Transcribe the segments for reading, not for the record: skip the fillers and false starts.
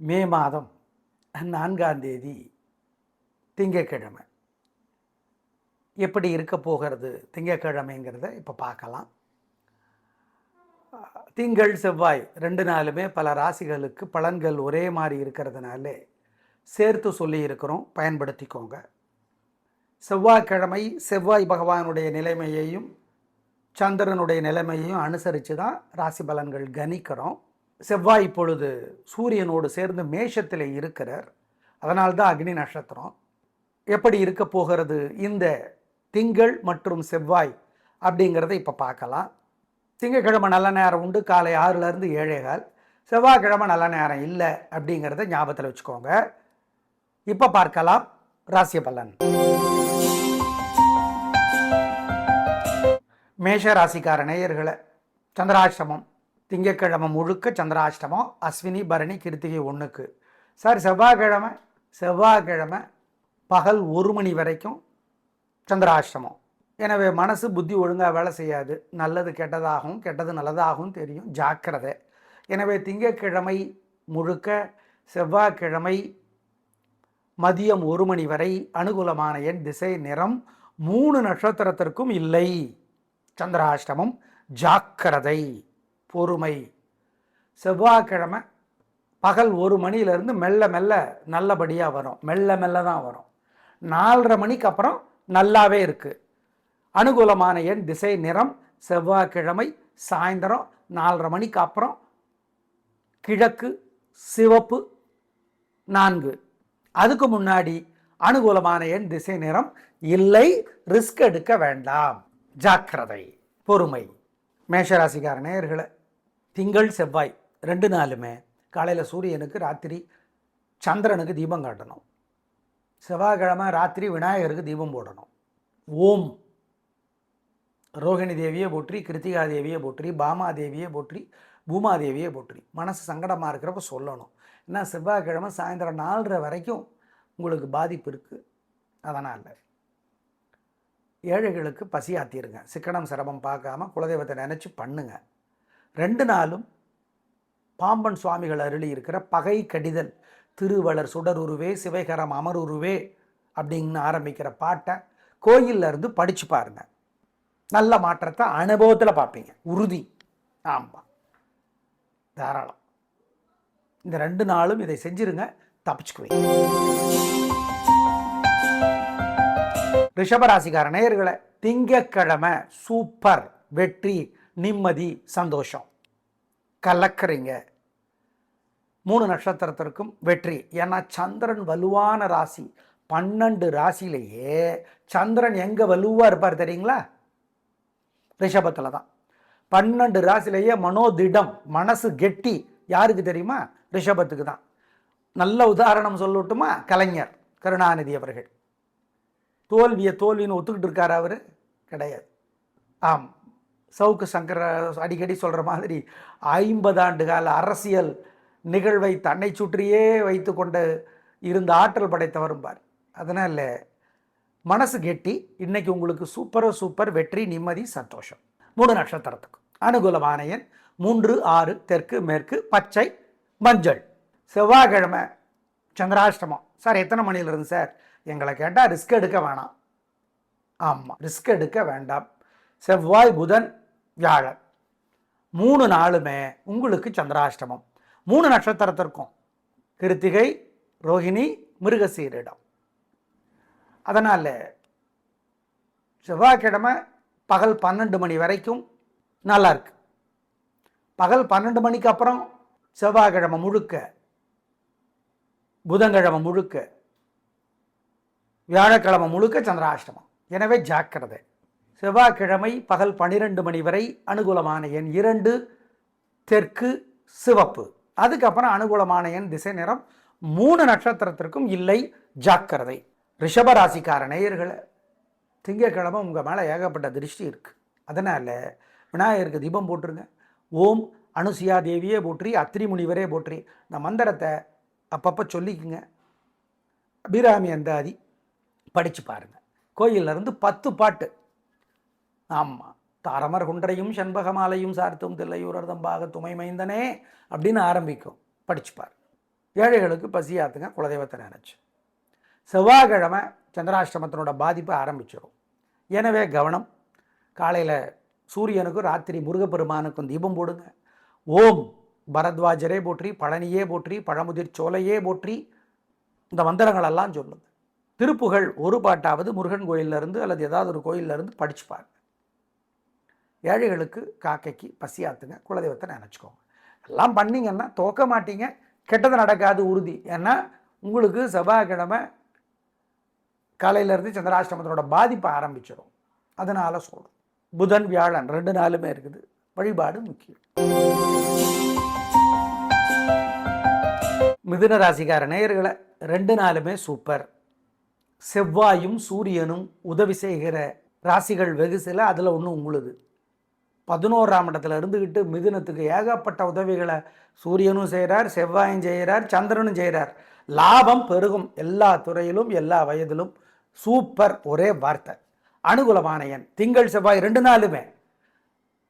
மே மாதம் 4ஆம் தேதி திங்கட்கிழமை. எப்படி இருக்க போகிறது திங்கட்கிழமைங்கிறத இப்போ பார்க்கலாம். திங்கள் செவ்வாய் 2 நாளுமே பல ராசிகளுக்கு பலன்கள் ஒரே மாதிரி இருக்கிறதுனால சேர்த்து சொல்லியிருக்கிறோம், பயன்படுத்திக்கோங்க. செவ்வாய்க்கிழமை செவ்வாய் பகவானுடைய நிலைமையையும் சந்திரனுடைய நிலைமையையும் அனுசரித்து தான் ராசி பலன்கள் கணிக்கிறோம். செவ்வாய் இப்பொழுது சூரியனோடு சேர்ந்து மேஷத்தில் இருக்கிறார். அதனால்தான் அக்னி நட்சத்திரம். எப்படி இருக்க போகிறது இந்த திங்கள் மற்றும் செவ்வாய் அப்படிங்கிறத இப்போ பார்க்கலாம். திங்கக்கிழமை நல்ல நேரம் உண்டு, காலை 6லேருந்து 7:15. செவ்வாய்க்கிழமை நல்ல நேரம் இல்லை அப்படிங்கிறத ஞாபகத்தில் வச்சுக்கோங்க. இப்போ பார்க்கலாம் ராசி பலன். மேஷ ராசிக்கார நேயர்களை, சந்திராஷ்டமம் திங்கக்கிழமை முழுக்க சந்திராஷ்டமம். அஸ்வினி பரணி கிருத்திகை 1க்கு. சார் செவ்வாய்க்கிழமை பகல் 1 மணி வரைக்கும் சந்திராஷ்டமம். எனவே மனசு புத்தி ஒழுங்காக வேலை செய்யாது. நல்லது கெட்டதாகவும் கெட்டது நல்லதாகவும் தெரியும், ஜாக்கிரதை. எனவே திங்கக்கிழமை முழுக்க செவ்வாய்க்கிழமை மதியம் 1 மணி வரை அனுகூலமான எண் திசை நிறம் 3 நட்சத்திரத்திற்கும் இல்லை. சந்திராஷ்டமம், ஜாக்கிரதை, பொறுமை. செவ்வாய்க்கிழமை பகல் 1 மணியிலிருந்து மெல்ல மெல்ல நல்லபடியாக வரும். மெல்ல தான் வரும். 4:30 மணிக்கு அப்புறம் நல்லாவே இருக்குது. அனுகூலமான எண் திசை நிறம் செவ்வாய்க்கிழமை சாயந்தரம் 4:30 மணிக்கு அப்புறம் கிழக்கு, சிவப்பு 4. அதுக்கு முன்னாடி அனுகூலமான எண் திசை நிறம் இல்லை. ரிஸ்க் எடுக்க வேண்டாம், ஜாக்கிரதை, பொறுமை. மேஷராசிக்கார நேயர்களை, திங்கள் செவ்வாய் 2 நாளுமே காலையில் சூரியனுக்கு, ராத்திரி சந்திரனுக்கு தீபம் காட்டணும். செவ்வாய்க்கிழமை ராத்திரி விநாயகருக்கு தீபம் போடணும். ஓம் ரோகிணி தேவியை போற்றி, கிருத்திகா தேவியை போற்றி, பாமாதேவியை போற்றி, பூமாதேவியை போற்றி. மனசு சங்கடமாக இருக்கிறப்ப சொல்லணும். ஏன்னா செவ்வாய்க்கிழமை சாயந்தரம் 4:30 வரைக்கும் உங்களுக்கு பாதிப்பு இருக்குது. அதனால் ஏழைகளுக்கு பசி ஆத்திருங்க. சிக்கனம் சிரமம் பார்க்காம குலதெய்வத்தை நினச்சி பண்ணுங்க. 2 நாளும் பாம்பன் சுவாமிகள் அருளி இருக்கிற பகை கடிதல் திருவளர் சுடருருவே சிவைகரம் அமருருவே அப்படின்னு ஆரம்பிக்கிற பாட்டை கோயிலில் இருந்து படித்து பாருங்க. நல்ல மாற்றத்தை அனுபவத்தில் பார்ப்பீங்க, உறுதி. ஆமாம், தாராளம். இந்த 2 நாளும் இதை செஞ்சிருங்க, தப்பிச்சுக்குவீங்க. ரிஷபராசிக்கார நேயர்களை, திங்கக்கிழமை சூப்பர், வெற்றி, நிம்மதி, சந்தோஷம். கலக்கிறீங்க. 3 நட்சத்திரத்திற்கும் வெற்றி. ஏன்னா சந்திரன் வலுவான ராசி. 12 ராசியிலேயே சந்திரன் எங்கே வலுவாக இருப்பார் தெரியுங்களா? ரிஷபத்தில் தான். 12 ராசிலேயே மனோதிடம், மனசு கெட்டி யாருக்கு தெரியுமா? ரிஷபத்துக்கு தான். நல்ல உதாரணம் சொல்லட்டுமா? கலைஞர் கருணாநிதி அவர்கள். தோல்வின்னு ஒத்துக்கிட்டு இருக்கார் அவர்? கிடையாது. ஆம், சவுக்கு சங்கர அடிக்கடி சொல்கிற மாதிரி 50 ஆண்டு கால அரசியல் நிகழ்வை தன்னை சுற்றியே வைத்து கொண்டு இருந்த ஆற்றல் படைத்தவரும் பார். அதனால் மனசு கெட்டி இன்னைக்கு உங்களுக்கு சூப்பர் வெற்றி, நிம்மதி, சந்தோஷம். 3 நட்சத்திரத்துக்கு அனுகூலமான எண் 3, 6, தெற்கு, மேற்கு, பச்சை, மஞ்சள். செவ்வாய்க்கிழமை சந்திராஷ்டமம். சார் எத்தனை மணிலிருந்து சார்? எங்களை கேட்டால் ரிஸ்க் எடுக்க வேணாம். ஆமாம், ரிஸ்க் எடுக்க வேண்டாம். செவ்வாய், புதன், வியாழன் 3 நாளுமே உங்களுக்கு சந்திராஷ்டமம். 3 நட்சத்திரத்திற்கும் கிருத்திகை, ரோகிணி, மிருகசீரிடம். அதனால் செவ்வாய்க்கிழமை பகல் 12 மணி வரைக்கும் நல்லா இருக்கு. பகல் 12 மணிக்கு அப்புறம் செவ்வாய்க்கிழமை முழுக்க, புதன்கிழமை முழுக்க, வியாழக்கிழமை முழுக்க சந்திராஷ்டமம். எனவே ஜாக்கிரதை. செவ்வாய்க்கிழமை பகல் 12 மணி வரை அனுகூலமான எண் 2, தெற்கு, சிவப்பு. அதுக்கப்புறம் அனுகூலமான எண் திசை நிறம் 3 நட்சத்திரத்திற்கும் இல்லை, ஜாக்கிரதை. ரிஷபராசிக்கார நேயர்களை, திங்கக்கிழமை உங்கள் மேலே ஏகப்பட்ட திருஷ்டி இருக்குது. அதனால் விநாயகருக்கு தீபம் போட்டுருங்க. ஓம் அனுசுயா தேவியே போற்றி, அத்திரி முனிவரே போற்றி. இந்த மந்திரத்தை அப்பப்போ சொல்லிக்குங்க. அபிராமி அந்தாதி படித்து பாருங்கள். கோயிலிருந்து 10 பாட்டு. ஆமாம், தாரமர் குன்றையும் செண்பகமாலையும் சார்த்தும் தில்லையூரர்தம்பாக துமை மைந்தனே அப்படின்னு ஆரம்பிக்கும். படிச்சுப்பார். ஏழைகளுக்கு பசியாத்துங்க குலதெய்வத்தை நினச்சி. செவ்வாய்க்கிழமை சந்திராஷ்டமத்தினோட பாதிப்பு ஆரம்பிச்சிடும். எனவே கவனம். காலையில் சூரியனுக்கும் ராத்திரி முருகப்பெருமானுக்கும் தீபம் போடுங்க. ஓம் பரத்வாஜரே போற்றி, பழனியே போற்றி, பழமுதிர் சோலையே போற்றி, இந்த மந்திரங்களெல்லாம் சொல்லுங்க. திருப்புகழ் ஒரு பாட்டாவது முருகன் கோயிலிருந்து அல்லது ஏதாவது ஒரு கோயிலிருந்து படிச்சு பாருங்க. ஏழைகளுக்கு காக்கைக்கு பசியாத்துங்க குலதெய்வத்தை நினச்சிக்கோங்க. எல்லாம் பண்ணிங்கன்னா தோக்க மாட்டீங்க, கெட்டது நடக்காது உறுதி. ஏன்னா உங்களுக்கு செவ்வாய்க்கிழமை காலையிலேருந்து சந்திராஷ்டமத்தினோட பாதிப்பு ஆரம்பிச்சிடும். அதனால சொல்கிறோம். புதன் வியாழன் 2 நாளுமே இருக்குது. வழிபாடு முக்கியம். மிதுன ராசிக்கார நேயர்களை 2 நாளுமே சூப்பர். செவ்வாயும் சூரியனும் உதவி செய்கிற ராசிகள் வெகு சில. அதில் ஒன்று உங்களுது. 11ஆம் இடத்துல இருந்துக்கிட்டு மிதுனத்துக்கு ஏகப்பட்ட உதவிகளை சூரியனும் செய்கிறார், செவ்வாயும் செய்கிறார், சந்திரனும் செய்கிறார். லாபம் பெருகும். எல்லா துறையிலும் எல்லா வயதிலும் சூப்பர். ஒரே வார்த்தை. அனுகூலமான எண் திங்கள் செவ்வாய் 2 நாளுமே.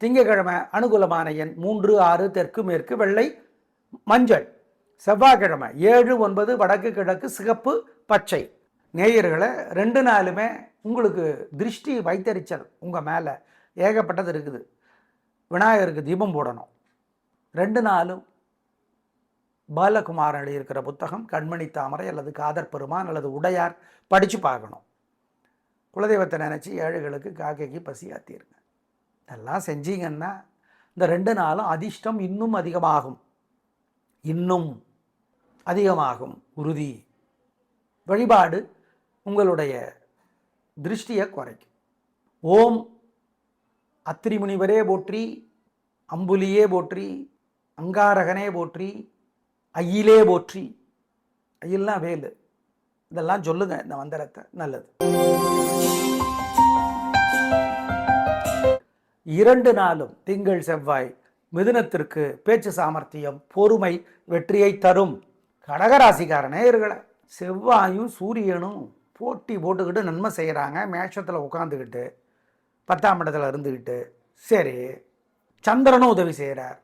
திங்கக்கிழமை அனுகூலமான எண் 3, 6 தெற்கு மேற்கு வெள்ளை மஞ்சள். செவ்வாய்க்கிழமை 7, 9 வடக்கு கிழக்கு சிகப்பு பச்சை. நேயர்களை 2 நாளுமே உங்களுக்கு திருஷ்டி வைத்தறிச்சல் உங்கள் மேலே ஏகப்பட்டது இருக்குது. விநாயகருக்கு தீபம் போடணும். 2 நாளும் பாலகுமாரன் எழுதியிருக்கிற புத்தகம் கண்மணி தாமரை அல்லது காதர் பெருமான் அல்லது உடையார் படித்து பார்க்கணும். குலதெய்வத்தை நினச்சி ஏழைகளுக்கு காக்கைக்கு பசியாத்திருங்க. இதெல்லாம் செஞ்சீங்கன்னா இந்த 2 நாளும் அதிர்ஷ்டம் இன்னும் அதிகமாகும். இன்னும் அதிகமாகும் உறுதி. வழிபாடு உங்களுடைய திருஷ்டியை குறைக்கும். ஓம் அத்திரி முனிவரே போற்றி, அம்புலியே போற்றி, அங்காரகனே போற்றி, ஐயிலே போற்றி. ஐயில்லாம் வேலு. இதெல்லாம் சொல்லுங்க இந்த மந்திரத்தை. நல்லது. 2 நாளும் திங்கள் செவ்வாய் மிதுனத்திற்கு பேச்சு சாமர்த்தியம் பொறுமை வெற்றியை தரும். கடகராசிக்கார நேயர்களை செவ்வாயும் சூரியனும் போட்டி போட்டுக்கிட்டு நன்மை செய்கிறாங்க. மேஷத்தில் உட்காந்துக்கிட்டு 10ஆம் இடத்துல இருந்துக்கிட்டு. சரி, சந்திரனும் உதவி செய்கிறார்.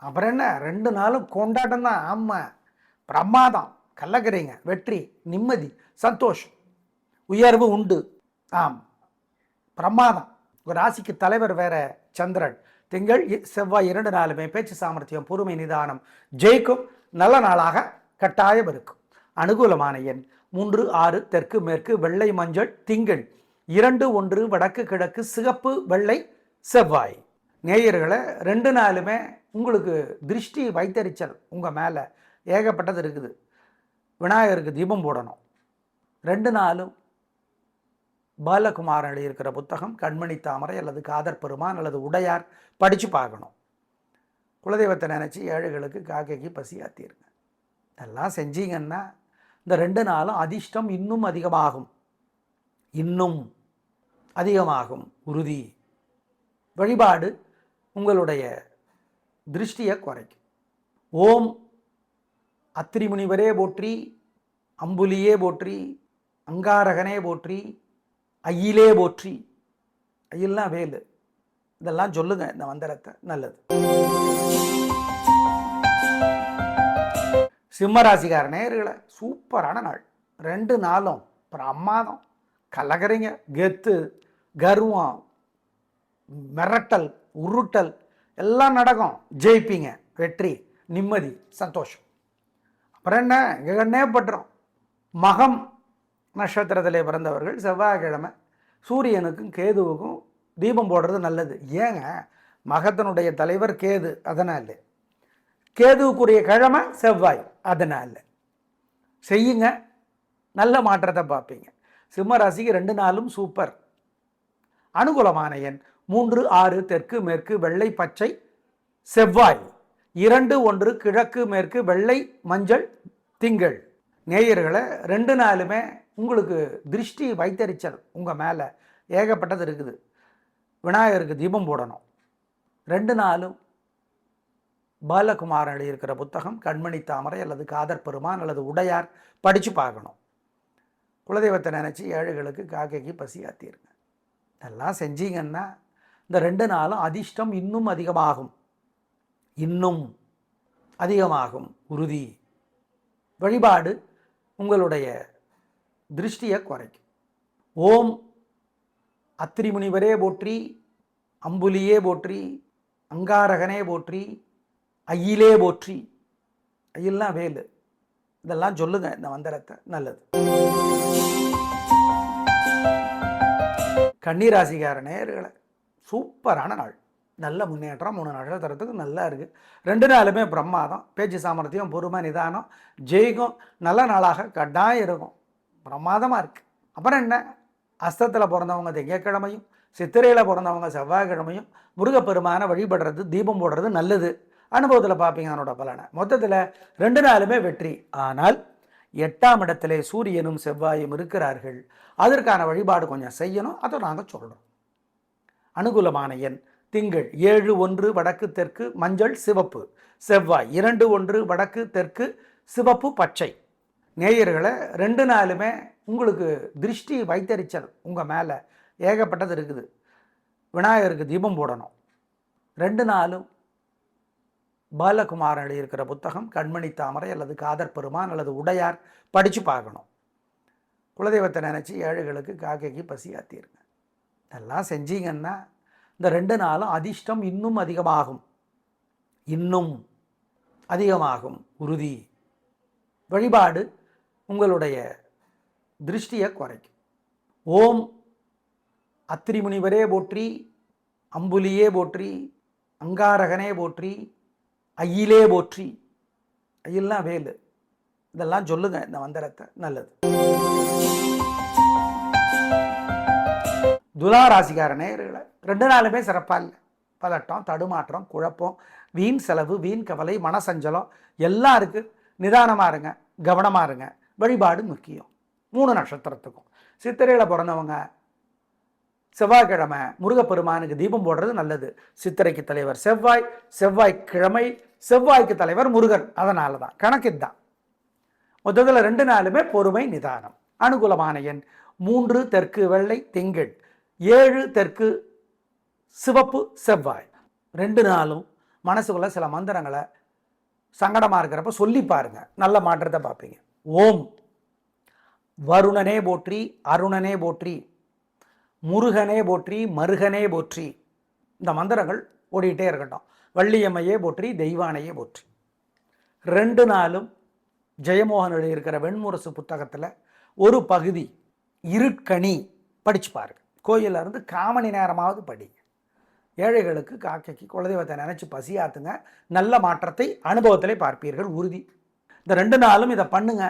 அப்புறம் என்ன, 2 நாளும் கொண்டாட்டம் தான். ஆமாம், பிரமாதம். கள்ளக்கரைங்க. வெற்றி, நிம்மதி, சந்தோஷம், உயர்வு உண்டு. ஆம், பிரமாதம். ஒரு ராசிக்கு தலைவர் வேற சந்திரன். திங்கள் செவ்வாய் 2 நாளுமே பேச்சு சாமர்த்தியம் பொறுமை நிதானம் ஜெயிக்கும். நல்ல நாளாக கட்டாயம் இருக்கும். அனுகூலமான எண் 3, 6 தெற்கு மேற்கு வெள்ளை மஞ்சள் திங்கள். 2, 1 வடக்கு கிழக்கு சிகப்பு வெள்ளை செவ்வாய். நேயர்களை 2 நாளுமே உங்களுக்கு திருஷ்டி வைத்தறிச்சல் உங்கள் மேலே ஏகப்பட்டது இருக்குது. விநாயகருக்கு தீபம் போடணும். 2 நாளும் பாலகுமாரன் எழுதியிருக்கிற புத்தகம் கண்மணி தாமரை அல்லது காதர் பெருமான் அல்லது உடையார் படித்து பார்க்கணும். குலதெய்வத்தை நினச்சி ஏழைகளுக்கு காக்கைக்கு பசியாத்திருங்க. இதெல்லாம் செஞ்சீங்கன்னா இந்த 2 நாளும் அதிர்ஷ்டம் இன்னும் அதிகமாகும். இன்னும் அதிகமாகும் உறுதி. வழிபாடு உங்களுடைய திருஷ்டியை குறைக்கும். ஓம் அத்திரி முனிவரே போற்றி, அம்புலியே போற்றி, அங்காரகனே போற்றி, ஐயிலே போற்றி. ஐயெல்லாம் வேலு. இதெல்லாம் சொல்லுங்க இந்த மந்திரத்தை. நல்லது. சிம்மராசிக்கார நேயர்களை சூப்பரான நாள். 2 நாளும் பிரமாதம். கலகரைங்க. கெத்து, கர்வம், மிரட்டல், உருட்டல் எல்லாம் நடக்கும். ஜெயிப்பீங்க. வெற்றி, நிம்மதி, சந்தோஷம். அப்புறம் என்ன, எங்கன்னே பட்டுரும். மகம் நட்சத்திரத்திலே பிறந்தவர்கள் செவ்வாய்க்கிழமை சூரியனுக்கும் கேதுவுக்கும் தீபம் போடுறது நல்லது. ஏங்க, மகத்தினுடைய தலைவர் கேது, அதனால். கேதுவுக்குரிய கிழமை செவ்வாய், அதனால் செய்யுங்க. நல்ல மாற்றத்தை பார்ப்பீங்க. சிம்மராசிக்கு 2 நாளும் சூப்பர். அனுகூலமான எண் 3, 6 தெற்கு மேற்கு வெள்ளை பச்சை செவ்வாய். 2, 1 கிழக்கு மேற்கு வெள்ளை மஞ்சள் திங்கள். நேயர்களை 2 நாளுமே உங்களுக்கு திருஷ்டி வைத்தறிச்சல் உங்கள் மேலே ஏகப்பட்டது இருக்குது. விநாயகருக்கு தீபம் போடணும். 2 நாளும் பாலகுமாரன் எழுதியிருக்கிற புத்தகம் கண்மணி தாமரை அல்லது காதர் பெருமான் அல்லது உடையார் படித்து பார்க்கணும். குலதெய்வத்தை நினச்சி ஏழைகளுக்கு காக்கைக்கு பசியாத்திருங்க. இதெல்லாம் செஞ்சீங்கன்னா இந்த 2 நாளும் அதிர்ஷ்டம் இன்னும் அதிகமாகும். இன்னும் அதிகமாகும் உறுதி. வழிபாடு உங்களுடைய திருஷ்டியை குறைக்கும். ஓம் அத்திரி முனிவரே போற்றி, அம்புலியே போற்றி, அங்காரகனே போற்றி, ஐயிலே போற்றி. ஐயில்னா வேலு. இதெல்லாம் சொல்லுங்க இந்த மந்திரத்தை, நல்லது. கன்னிராசிக்கார நேயர்களே, சூப்பரான நாள், நல்ல முன்னேற்றம். 3 நட்சத்திரத்துக்கு நல்லா இருக்குது. 2 நாளுமே பிரமாதம். பேச்சு சாமர்த்தியம், பொறுமை, நிதானம், ஜெயிக்கும். நல்ல நாளாக கட்டாயம் இருக்கும். பிரமாதமாக இருக்குது. அப்புறம் என்ன, அஸ்தத்தில் பிறந்தவங்க திங்கட்கிழமையும், சித்திரையில் பிறந்தவங்க செவ்வாய்க்கிழமையும் முருகப்பெருமான வழிபடுறது, தீபம் போடுறது நல்லது. அனுபவத்தில் பார்ப்பீங்க அதனோட பலனை. மொத்தத்தில் 2 நாளுமே வெற்றி. ஆனால் 8ஆம் இடத்திலே சூரியனும் செவ்வாயும் இருக்கிறார்கள். அதற்கான வழிபாடு கொஞ்சம் செய்யணும். அதை நாங்கள் சொல்கிறோம். அனுகூலமான எண் திங்கள் 7-1 வடக்கு தெற்கு மஞ்சள் சிவப்பு, செவ்வாய் 2-1 வடக்கு தெற்கு சிவப்பு பச்சை. நேயர்களை 2 நாளுமே உங்களுக்கு திருஷ்டி வைத்தறிச்சல் உங்கள் மேலே ஏகப்பட்டது இருக்குது. விநாயகருக்கு தீபம் போடணும். 2 நாளும் பாலகுமாரன் எழுதியிருக்கிற புத்தகம் கண்மணி தாமரை அல்லது காதர் பெருமான் அல்லது உடையார் படித்து பார்க்கணும். குலதெய்வத்தை நினச்சி ஏழைகளுக்கு காக்கைக்கு பசி ஆத்திருங்க. இதெல்லாம் செஞ்சீங்கன்னா இந்த 2 நாளும் அதிர்ஷ்டம் இன்னும் அதிகமாகும் உறுதி. வழிபாடு உங்களுடைய திருஷ்டியை குறைக்கும். ஓம் அத்திரி முனிவரே போற்றி, அம்புலியே போற்றி, அங்காரகனே போற்றி, ஐயிலே போற்றி. ஐயில்னா வேலு. இதெல்லாம் சொல்லுங்க இந்த மந்திரத்தை, நல்லது. துலா ராசிக்கார நேயர்களை 2 நாளுமே சிறப்பாக இல்லை. பதட்டம், தடுமாற்றம், குழப்பம், வீண் செலவு, வீண் கவலை, மனசஞ்சலம் எல்லாம் இருக்குது. நிதானமாக இருங்க, கவனமாக இருங்க. வழிபாடு முக்கியம். 3 நட்சத்திரத்துக்கும். சித்திரையில் பிறந்தவங்க செவ்வாய்க்கிழமை முருகப்பெருமானுக்கு தீபம் போடுறது நல்லது. சித்திரைக்கு தலைவர் செவ்வாய், செவ்வாய்க்கிழமை செவ்வாய்க்கு தலைவர் முருகன். அதனால தான் கணக்கு தான். மொத்தத்தில் 2 நாளுமே பொறுமை, நிதானம். அனுகூலமான எண் 3 தெற்கு வெள்ளை திங்கள், 7 தெற்கு சிவப்பு செவ்வாய். 2 நாளும் மனசுக்குள்ள சில மந்திரங்களை சங்கடமாக இருக்கிறப்ப சொல்லி பாருங்க, நல்ல மாற்றத்தை பார்ப்பீங்க. ஓம் வருணனே போற்றி, அருணனே போற்றி, முருகனே போற்றி, மருகனே போற்றி. இந்த மந்திரங்கள் ஓடிட்டே இருக்கட்டும். வள்ளியம்மையே போற்றி, தெய்வானையே போற்றி. 2 நாளும் ஜெயமோகன் எழுதியிருக்கிற வெண்முரசு புத்தகத்தில் ஒரு பகுதி இருட்கனி படிச்சு பாருங்க. கோயிலில் இருந்து 1/4 மணி நேரமாவது படிங்க. ஏழைகளுக்கு காக்கைக்கு குலதெய்வத்தை நினச்சி பசியாத்துங்க. நல்ல மாற்றத்தை அனுபவத்திலே பார்ப்பீர்கள் உறுதி. இந்த 2 நாளும் இதை பண்ணுங்க.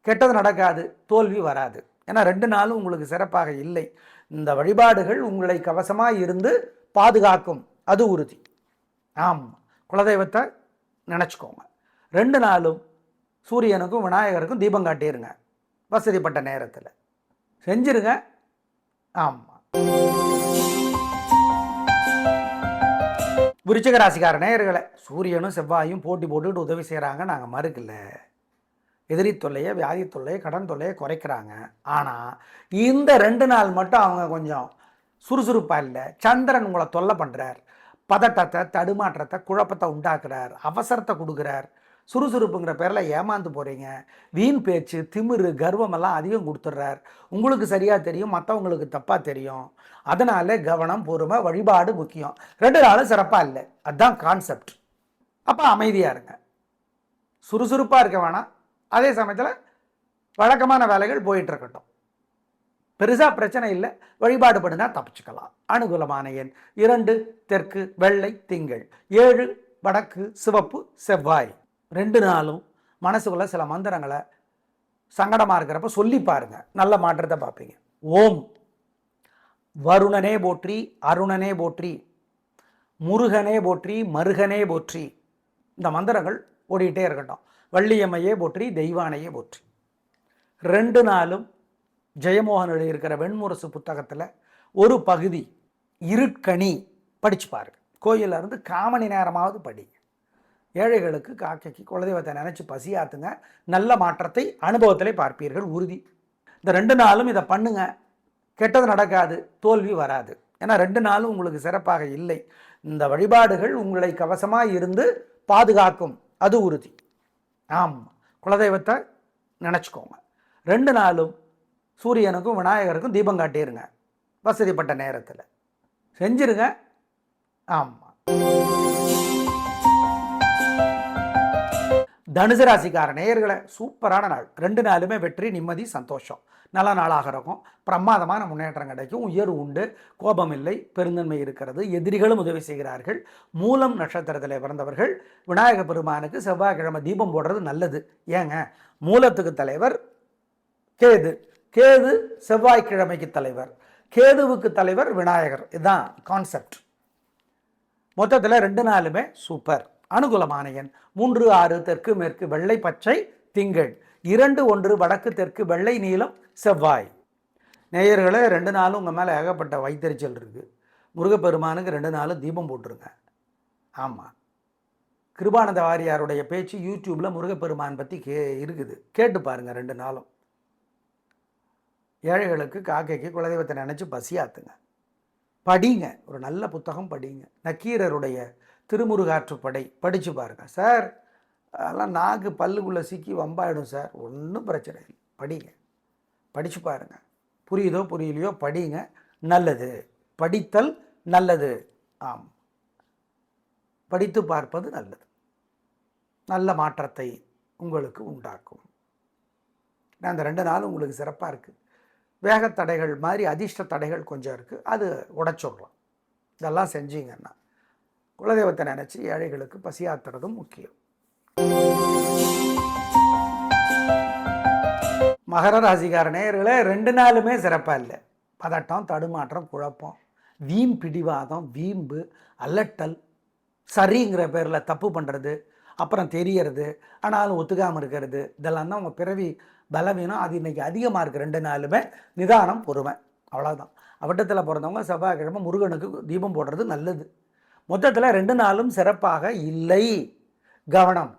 கெட்டது நடக்காது, தோல்வி வராது. ஏன்னா 2 நாளும் உங்களுக்கு சிறப்பாக இல்லை. இந்த வழிபாடுகள் உங்களை கவசமாக இருந்து பாதுகாக்கும், அது உறுதி. குலதெய்வத்தை நினச்சிக்கோங்க. 2 நாளும் சூரியனுக்கும் விநாயகருக்கும் தீபம் காட்டிடுங்க. வசதிப்பட்ட நேரத்தில் செஞ்சிருங்க. விருச்சிக ராசிக்கார நேயர்களே, சூரியனும் செவ்வாயும் போட்டி போட்டுக்கிட்டு உதவி செய்கிறாங்க, நாங்கள் மறுக்கல. எதிரி தொல்லையை, வியாதி தொல்லையை, கடன் தொல்லையை குறைக்கிறாங்க. ஆனால் இந்த 2 நாள் மட்டும் அவங்க கொஞ்சம் சுறுசுறுப்பாக இல்லை. சந்திரன் உங்களை தொல்லை பண்ணுறார். பதட்டத்தை, தடுமாற்றத்தை, குழப்பத்தை உண்டாக்குறார். அவசரத்தை கொடுக்குறார். சுறுசுறுப்புங்கிற பேரில் ஏமாந்து போகிறீங்க. வீண் பேச்சு, திமிரு, கர்வமெல்லாம் அதிகம் கொடுத்துட்றார். உங்களுக்கு சரியாக தெரியும், மற்றவங்களுக்கு தப்பாக தெரியும். அதனால கவனம், பொறுமை, வழிபாடு முக்கியம். 2 நாளும் சிறப்பாக இல்லை, அதுதான் கான்செப்ட். அப்போ அமைதியாக இருங்க, சுறுசுறுப்பாக இருக்க வேணாம். அதே சமயத்தில் வழக்கமான வேலைகள் போயிட்டு இருக்கட்டும். பெருசாக பிரச்சனை இல்லை. வழிபாடு பண்ணுனா தப்பிச்சுக்கலாம். அனுகூலமான எண் 2 தெற்கு வெள்ளை திங்கள், 7 வடக்கு சிவப்பு செவ்வாய். 2 நாளும் மனசுக்குள்ள சில மந்திரங்களை சங்கடமாக இருக்கிறப்ப சொல்லி பாருங்க, நல்ல மாற்றத்தை பார்ப்பீங்க. ஓம் வருணனே போற்றி, அருணனே போற்றி, முருகனே போற்றி, மருகனே போற்றி. இந்த மந்திரங்கள் ஓடிட்டே இருக்கட்டும். வள்ளியம்மையே போற்றி, தெய்வானையே போற்றி. 2 நாளும் ஜெயமோகன் எழுதியிருக்கிற வெண்முரசு புத்தகத்தில் ஒரு பகுதி இருட்கனி படிச்சு பாருங்க. கோயிலில் இருந்து 1/4 மணி நேரமாவது படிங்க. ஏழைகளுக்கு காக்கைக்கு குலதெய்வத்தை நினச்சி பசியாத்துங்க. நல்ல மாற்றத்தை அனுபவத்திலே பார்ப்பீர்கள் உறுதி. இந்த 2 நாளும் இதை பண்ணுங்க. கெட்டது நடக்காது, தோல்வி வராது. ஏன்னா 2 நாளும் உங்களுக்கு சிறப்பாக இல்லை. இந்த வழிபாடுகள் உங்களை கவசமாக இருந்து பாதுகாக்கும், அது உறுதி. குலதெய்வத்தை நினச்சிக்கோங்க. 2 நாளும் சூரியனுக்கும் விநாயகருக்கும் தீபம் காட்டிடுங்க வசதிப்பட்ட நேரத்தில். செஞ்சிருங்க. ஆமாம். தனுசு ராசிக்கார நேயர்களை சூப்பரான நாள். 2 நாளுமே வெற்றி, நிம்மதி, சந்தோஷம். நல்ல நாளாக இருக்கும். பிரமாதமான முன்னேற்றம் கிடைக்கும். உயர்வு உண்டு. கோபம் இல்லை, பெருந்தன்மை இருக்கிறது. எதிரிகளும் உதவி செய்கிறார்கள். மூலம் நட்சத்திரத்தில் பிறந்தவர்கள் விநாயக பெருமானுக்கு செவ்வாய்க்கிழமை தீபம் போடுறது நல்லது. ஏங்க, மூலத்துக்கு தலைவர் கேது, கேது செவ்வாய்க்கிழமைக்கு தலைவர், கேதுவுக்கு தலைவர் விநாயகர். இதுதான் கான்செப்ட். மொத்தத்தில் 2 நாளுமே சூப்பர். அனுகூலமான எண் 3, 6 தெற்கு மேற்கு வெள்ளை பச்சை திங்கள், 2, 1 வடக்கு தெற்கு வெள்ளை நீலம் செவ்வாய். நேயர்களே, 2 நாளும் உங்கள் மேலே ஏகப்பட்ட வைத்தறிச்சல் இருக்குது. முருகப்பெருமானுக்கு 2 நாளும் தீபம் போட்டுருங்க. ஆமாம், கிருபானந்த வாரியாருடைய பேச்சு யூடியூப்பில் முருகப்பெருமான் பற்றி இருக்குது, கேட்டு பாருங்கள். 2 நாளும் ஏழைகளுக்கு, காக்கைக்கு குலதெய்வத்தை நினச்சி பசியாத்துங்க. படிங்க, ஒரு நல்ல புத்தகம் படிங்க. நக்கீரருடைய திருமுருகாற்றுப்படை படித்து பாருங்கள். சார் அதெல்லாம் நாக்கு பல்லுக்குள்ளே சிக்கி வம்பாயிடும் சார். ஒன்றும் பிரச்சனை இல்லை, படிங்க, படித்து பாருங்கள். புரியுதோ புரியலையோ படிங்க, நல்லது. படித்தல் நல்லது. ஆம், படித்து பார்ப்பது நல்லது. நல்ல மாற்றத்தை உங்களுக்கு உண்டாக்கும். நான் அந்த 2 நாளும் உங்களுக்கு சிறப்பாக இருக்குது. வேகத்தடைகள் மாதிரி அதிர்ஷ்ட தடைகள் கொஞ்சம் இருக்குது, அது உடைச்சிடலாம். இதெல்லாம் செஞ்சீங்கன்னா குலதெய்வத்தை நினச்சி ஏழைகளுக்கு பசியாத்துறதும் முக்கியம். மகர ராசிக்கார நேயர்களே, 2 நாளுமே சிறப்பாக இல்லை. பதட்டம், தடுமாற்றம், குழப்பம், வீண் பிடிவாதம், வீம்பு, அலட்டல், சரிங்கிற பேரில் தப்பு பண்ணுறது, அப்புறம் தெரியறது ஆனாலும் ஒத்துக்காமல் இருக்கிறது, இதெல்லாம் தான் உங்கள் பிறவி பலவீனம். அது இன்றைக்கி அதிகமாக இருக்குது. 2 நாளுமே நிதானம், பொறுமை, அவ்வளோதான். அவட்டத்தில் பிறந்தவங்க செவ்வாய்க்கிழமை முருகனுக்கு தீபம் போடுறது நல்லது. மொத்தத்தில் 2 நாளும் சிறப்பாக இல்லை. கவனம்.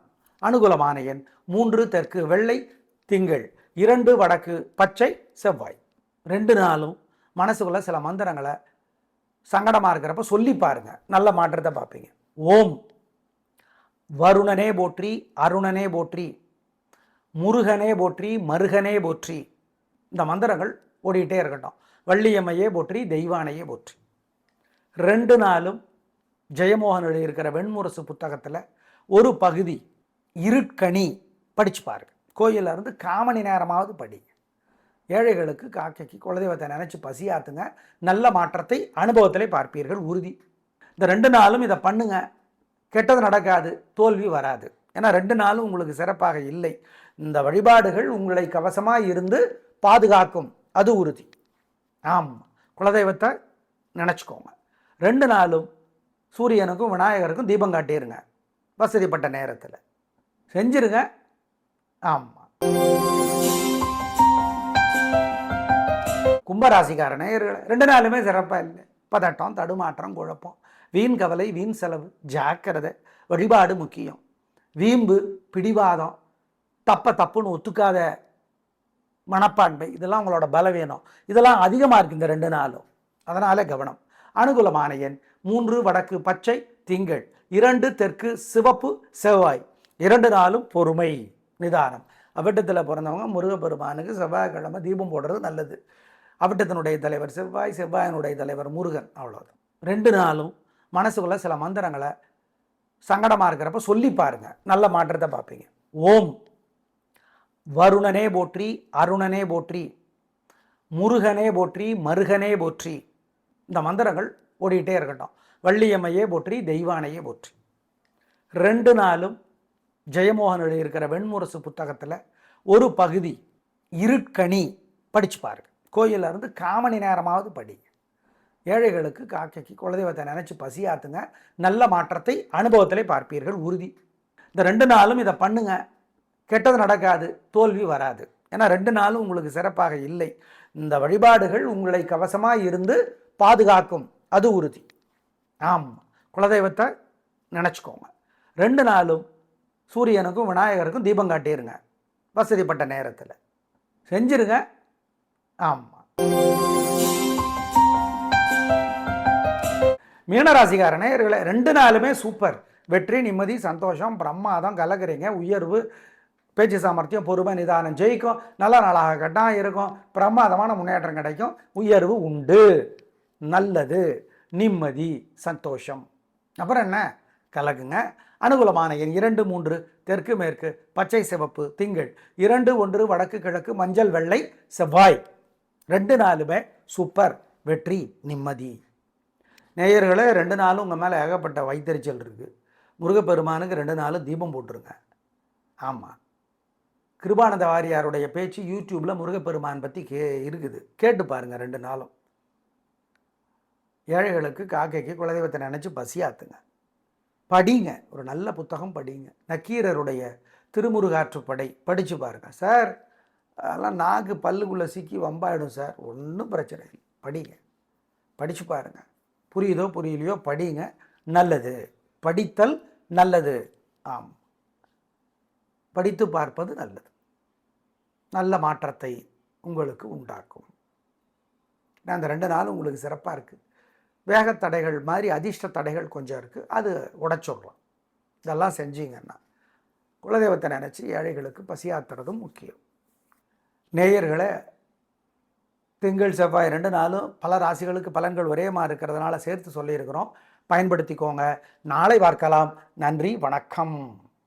அனுகூலமான எண் 3 தெற்கு வெள்ளை திங்கள், 2 வடக்கு பச்சை செவ்வாய். 2 நாளும் மனசுக்குள்ள சில மந்திரங்களை சங்கடமாக இருக்கிறப்ப சொல்லி பாருங்க, நல்ல மாற்றத்தை பார்ப்பீங்க. ஓம் வருணனே போற்றி, அருணனே போற்றி, முருகனே போற்றி, மருகனே போற்றி. இந்த மந்திரங்கள் ஓடிக்கிட்டே இருக்கட்டும். வள்ளியம்மையே போற்றி, தெய்வானையே போற்றி. 2 நாளும் ஜெயமோகன் எழுதியிருக்கிற வெண்முரசு புத்தகத்தில் ஒரு பகுதி இருட்கனி படித்து பாருங்க. கோயிலில் இருந்து காமணி நேரமாவது படி. ஏழைகளுக்கு, காக்கைக்கு குலதெய்வத்தை நினச்சி பசியாத்துங்க. நல்ல மாற்றத்தை அனுபவத்திலே பார்ப்பீர்கள், உறுதி. இந்த 2 நாளும் இதை பண்ணுங்க. கெட்டது நடக்காது, தோல்வி வராது. ஏன்னா 2 நாளும் உங்களுக்கு சிறப்பாக இல்லை. இந்த வழிபாடுகள் உங்களை கவசமாக இருந்து பாதுகாக்கும், அது உறுதி. ஆம், குலதெய்வத்தை நினச்சிக்கோங்க. 2 நாளும் சூரியனுக்கும் விநாயகருக்கும் தீபம் காட்டிடுங்க வசதிப்பட்ட நேரத்தில். செஞ்சிருங்க. ஆமாம். கும்பராசிக்கார நேயர்கள் 2 நாளுமே சிறப்பாக இல்லை. பதட்டம், தடுமாற்றம், குழப்பம், வீண் கவலை, வீண் செலவு, ஜாக்கிரதை. வழிபாடு முக்கியம். வீம்பு, பிடிவாதம், தப்புன்னு ஒத்துக்காத மனப்பான்மை, இதெல்லாம் உங்களோட பலவீனம். இதெல்லாம் அதிகமாக இருக்குது இந்த 2 நாளும். அதனால் கவனம். அனுகூலமான எண் 3 வடக்கு பச்சை திங்கள், 2 தெற்கு சிவப்பு செவ்வாய். 2 நாளும் பொறுமை, நிதானம். அவிட்டத்தில் பிறந்தவங்க முருகப்பெருமானுக்கு செவ்வாய்க்கிழமை தீபம் போடுறது நல்லது. அவிட்டத்தினுடைய தலைவர் செவ்வாய், செவ்வாயினுடைய தலைவர் முருகன், அவ்வளோதான். 2 நாளும் மனசுக்குள்ள சில மந்திரங்களை சங்கடமாக இருக்கிறப்ப சொல்லி பாருங்க, நல்ல மாற்றத்தை பார்ப்பீங்க. ஓம் வருணனே போற்றி, அருணனே போற்றி, முருகனே போற்றி, மருகனே போற்றி. இந்த மந்திரங்கள் ஓடிக்கிட்டே இருக்கட்டும். வள்ளியம்மையே போற்றி, தெய்வானையே போற்றி. 2 நாளும் ஜெயமோகன் எழுதியிருக்கிற வெண்முரசு புத்தகத்தில் ஒரு பகுதி இருட்கனி படித்து பாருங்க. கோயிலில் இருந்து காமணி நேரமாவது படி. ஏழைகளுக்கு, காக்கைக்கு குலதெய்வத்தை நினச்சி பசியாத்துங்க. நல்ல மாற்றத்தை அனுபவத்திலே பார்ப்பீர்கள், உறுதி. இந்த 2 நாளும் இதை பண்ணுங்க. கெட்டது நடக்காது, தோல்வி வராது. ஏன்னா 2 நாளும் உங்களுக்கு சிறப்பாக இல்லை. இந்த வழிபாடுகள் உங்களை கவசமாக இருந்து பாதுகாக்கும், அது உறுதி. ஆம், குலதெய்வத்தை நினச்சிக்கோங்க. 2 நாளும் சூரியனுக்கும் விநாயகருக்கும் தீபம் காட்டிடுங்க வசதிப்பட்ட நேரத்தில். செஞ்சிருங்க. ஆமாம். மீனராசிக்கார நேயர்களே, 2 நாளுமே சூப்பர். வெற்றி, நிம்மதி, சந்தோஷம், பிரமாதம், கலக்குறீங்க, உயர்வு, பேச்சு சாமர்த்தியம், பொறுமை, நிதானம் ஜெயிக்கும். நல்ல நாளாக கட்டாயம் இருக்கும். பிரமாதமான முன்னேற்றம் கிடைக்கும். உயர்வு உண்டு. நல்லது, நிம்மதி, சந்தோஷம். அப்புறம் என்ன? கலக்குங்க. அனுகூலமான எண் 2, 3, தெற்கு மேற்கு, பச்சை சிவப்பு, திங்கள். 2, 1 வடக்கு கிழக்கு, மஞ்சள் வெள்ளை, செவ்வாய். 2 நாளுமே சூப்பர். வெற்றி, நிம்மதி. நேயர்களே, 2 நாளும் உங்கள் மேலே ஏகப்பட்ட வைத்தறிச்சல் இருக்குது. முருகப்பெருமானுக்கு 2 நாளும் தீபம் போட்டுருங்க. ஆமாம், கிருபானந்த வாரியாருடைய பேச்சு யூடியூப்பில் முருகப்பெருமான் பற்றி இருக்குது. கேட்டு பாருங்கள் 2 நாளும். ஏழைகளுக்கு, காக்கைக்கு குலதெய்வத்தை நினச்சி பசியாத்துங்க. படிங்க, ஒரு நல்ல புத்தகம் படிங்க. நக்கீரருடைய திருமுருகாற்றுப்படை படித்து பாருங்கள். சார் அதெல்லாம் நாக்கு பல்லுக்குள்ளே சிக்கி வம்பாயிடும் சார். ஒன்றும் பிரச்சனை இல்லை, படிங்க, படித்து பாருங்கள். புரியுதோ புரியலையோ படிங்க. நல்லது, படித்தல் நல்லது. ஆம், படித்து பார்ப்பது நல்லது. நல்ல மாற்றத்தை உங்களுக்கு உண்டாக்கும். அந்த 2 நாளும் உங்களுக்கு சிறப்பாக இருக்குது. வேகத்தடைகள் மாதிரி அதிர்ஷ்ட தடைகள் கொஞ்சம் இருக்குது, அது உடைச்சிடலாம். இதெல்லாம் செஞ்சீங்கன்னா குலதெய்வத்தை நினச்சி ஏழைகளுக்கு பசியாத்துறதும் முக்கியம். நேயர்களை, திங்கள் செவ்வாய் 2 நாளும் பல ராசிகளுக்கு பலன்கள் ஒரே மாதிரி இருக்கிறதுனால சேர்த்து சொல்லியிருக்கிறோம். பயன்படுத்திக்கோங்க. நாளை பார்க்கலாம். நன்றி, வணக்கம்.